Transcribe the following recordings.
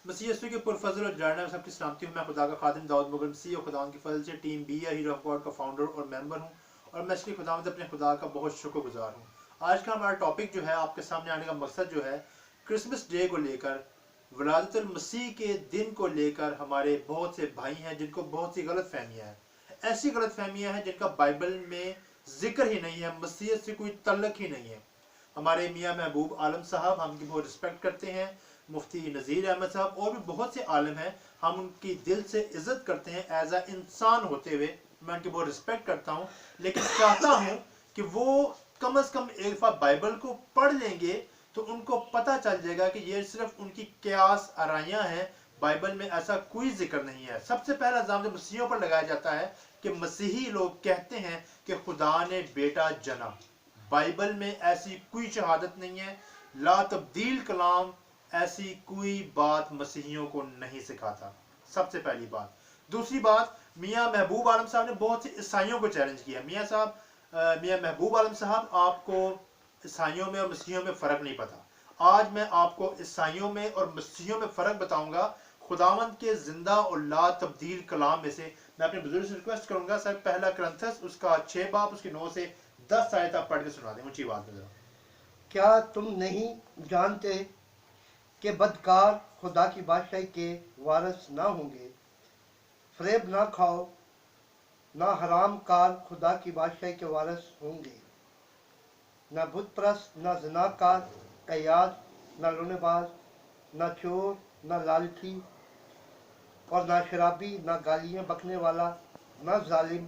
मसीह यीशु के पुरफजल और जान में सबकी सलामती हूँ। मैं खुदा का खादिम दाऊद मुगल मसीह और खुदा की फजल से team B hero of God का फाउंडर और मेंबर हूँ, और मैं इसलिए खुदावंद अपने खुदा का बहुत शुक्रगुजार हूँ। आज का हमारा टॉपिक जो है, आपके सामने आने का मकसद जो है, क्रिसमस डे को लेकर, वलादतुल मसीह के दिन को लेकर हमारे बहुत से भाई हैं जिनको बहुत सी गलत फहमियाँ हैं। ऐसी गलत फहमियाँ हैं जिनका बाइबल में जिक्र ही नहीं है, मसीह से कोई तल्लक ही नहीं है। हमारे मियाँ महबूब आलम साहब, हम उनकी बहुत रिस्पेक्ट करते हैं। मुफ्ती नज़ीर अहमद साहब और भी बहुत से आलम हैं, हम उनकी दिल से इज्जत करते हैं। एज अ इंसान होते हुए मैं उनकी बहुत रिस्पेक्ट करता हूँ, लेकिन चाहता हूँ कि वो कम से कम एक बार बाइबल को पढ़ लेंगे तो उनको पता चल जाएगा कि ये सिर्फ उनकी क्यास आराइयाँ हैं, बाइबल में ऐसा कोई जिक्र नहीं है। सबसे पहला इल्जाम जो मसीहियों पर लगाया जाता है कि मसीही लोग कहते हैं कि खुदा ने बेटा जना। बाइबल में ऐसी कोई शहादत नहीं है। ला तब्दील कलाम ऐसी कोई बात मसीहियों को नहीं सिखाता। सबसे पहली बात। दूसरी बात, मियाँ महबूब आलम साहब ने बहुत से ईसाइयों को चैलेंज किया। मियाँ महबूब आलम साहब, आपको ईसाइयों में और मसीहियों में फ़र्क नहीं पता। आज मैं आपको ईसाइयों में और मसीहियों में फ़र्क बताऊंगा, खुदावंद के जिंदा और ला तब्दील कलाम में से। मैं अपने बुजुर्ग से रिक्वेस्ट करूंगा, सर पहला ग्रंथस उसका 6 बाब उसके 9 से 10 आयत आप पढ़ के सुना दें ऊंची आवाज में। क्या तुम नहीं जानते कि बदकार खुदा की बादशाही के वारिस ना होंगे? फरेब ना खाओ, ना हराम कार खुदा की बादशाही के वारिस होंगे। ना बुत परस्त, ना ज़िनाकार, कयास, ना लूनेबाज, ना चोर, ना लालची और ना शराबी, ना गालियाँ बकने वाला, ना जालिम।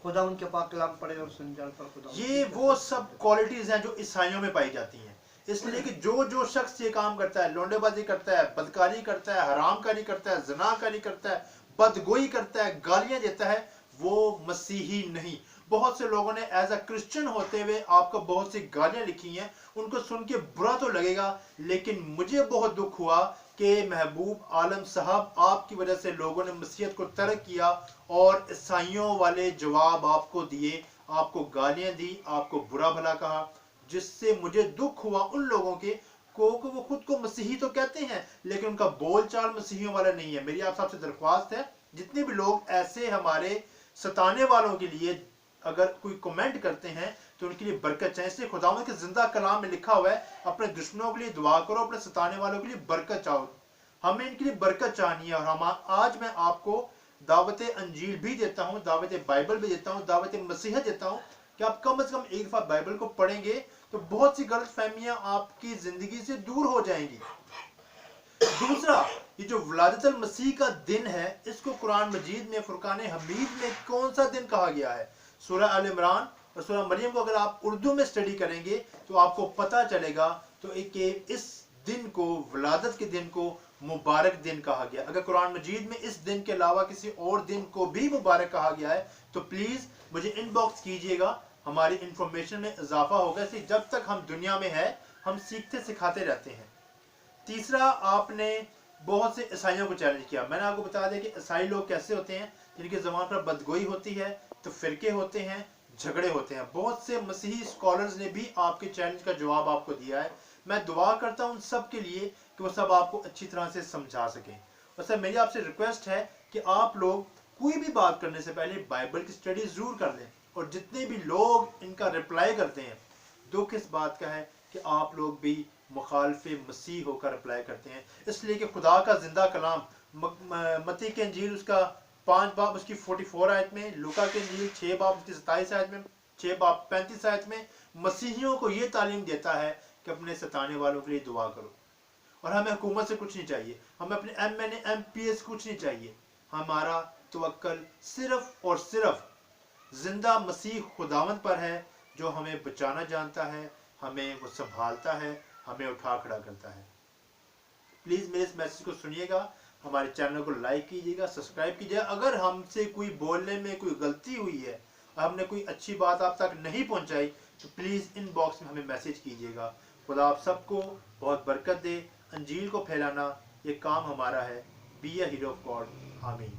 खुदा उनके पाक कलाम पढ़े और सुन जान पर खुदा। ये वो सब क्वालिटीज हैं जो ईसाइयों में पाई जाती हैं। इसलिए कि जो शख्स ये काम करता है, लौंडेबाजी करता है, बदकारी करता है, हरामकारी करता है, ज़नाकारी करता है, बदगोई करता है, गालियां देता है, वो मसीही नहीं। बहुत से लोगों ने एज अ क्रिश्चियन होते हुए आपको बहुत सी गालियां लिखी हैं, उनको सुन के बुरा तो लगेगा, लेकिन मुझे बहुत दुख हुआ कि महबूब आलम साहब, आपकी वजह से लोगों ने मसीहत को तर्क किया और ईसाइयों वाले जवाब आपको दिए, आपको गालियां दी, आपको बुरा भला कहा, जिससे मुझे दुख हुआ उन लोगों के को वो खुद को मसीही तो कहते हैं लेकिन उनका बोलचाल मसीहियों वाला नहीं है। मेरी आप सबसे दरख्वास्त है, जितने भी लोग ऐसे हमारे सताने वालों के लिए अगर कोई कमेंट करते हैं तो उनके लिए बरकत चाहे। इसलिए खुदावंद के जिंदा कलाम में लिखा हुआ है, अपने दुश्मनों के लिए दुआ करो, अपने सताने वालों के लिए बरकत चाहो। हमें इनके लिए बरकत चाहनी है। और हम आज मैं आपको दावत अंजील भी देता हूँ, दावत बाइबल भी देता हूँ, दावत मसीहत देता हूँ कि आप कम से कम एक बार बाइबल को पढ़ेंगे तो बहुत सी गलत फहमियां आपकी जिंदगी से दूर हो जाएंगी। दूसरा, ये जो वलादतुल मसीह का दिन है, इसको कुरान मजीद में फुरकान हमीद में कौन सा दिन कहा गया है? सूरह अल इमरान और सूरह मरियम को अगर आप उर्दू में स्टडी करेंगे तो आपको पता चलेगा तो इस दिन को, वलादत के दिन को मुबारक दिन कहा गया। अगर कुरान मजीद में इस दिन के अलावा किसी और दिन को भी मुबारक कहा गया है तो प्लीज मुझे इनबॉक्स कीजिएगा, हमारी इंफॉर्मेशन में इजाफा होगा। इसलिए जब तक हम दुनिया में है, हम सीखते सिखाते रहते हैं। तीसरा, आपने बहुत से ईसाइयों को चैलेंज किया। मैंने आपको बता दिया कि ईसाई लोग कैसे होते हैं, जिनकी ज़बान पर बदगोई होती है, तो फिरके होते हैं, झगड़े होते हैं। बहुत से मसीही स्कॉलर्स ने भी आपके चैलेंज का जवाब आपको दिया है। मैं दुआ करता हूं उन सब के लिए कि वो सब आपको अच्छी तरह से समझा सकें। और सर, मेरी आपसे रिक्वेस्ट है कि आप लोग कोई भी बात करने से पहले बाइबल की स्टडी जरूर कर लें। और जितने भी लोग इनका रिप्लाई करते हैं, दुख इस बात का है कि आप लोग भी मुखालफे मसीह होकर अप्लाई करते हैं। इसलिए कि खुदा का जिंदा कलाम मत्ती के इंजील उसका 5 बाब उसकी 44 आयत में, लूका के इंजील 6 बाब उसकी 27 आयत में, 6 बाब 35 आयत में मसीहियों को ये तालीम देता है कि अपने सताने वालों के लिए दुआ करो। और हमें हुकूमत से कुछ नहीं चाहिए, हमें अपने MNA MPS कुछ नहीं चाहिए। हमारा तवक्कल सिर्फ और सिर्फ जिंदा मसीह खुदावंद पर है, जो हमें बचाना जानता है, हमें वो संभालता है, हमें उठा खड़ा करता है। प्लीज मेरे इस मैसेज को सुनिएगा, हमारे चैनल को लाइक कीजिएगा, सब्सक्राइब कीजिएगा। अगर हमसे कोई बोलने में कोई गलती हुई है, हमने कोई अच्छी बात आप तक नहीं पहुंचाई, तो प्लीज इनबॉक्स में हमें मैसेज कीजिएगा। खुदा आप सबको बहुत बरकत दे। अंजील को फैलाना ये काम हमारा है। Be a hero of God. आमीन।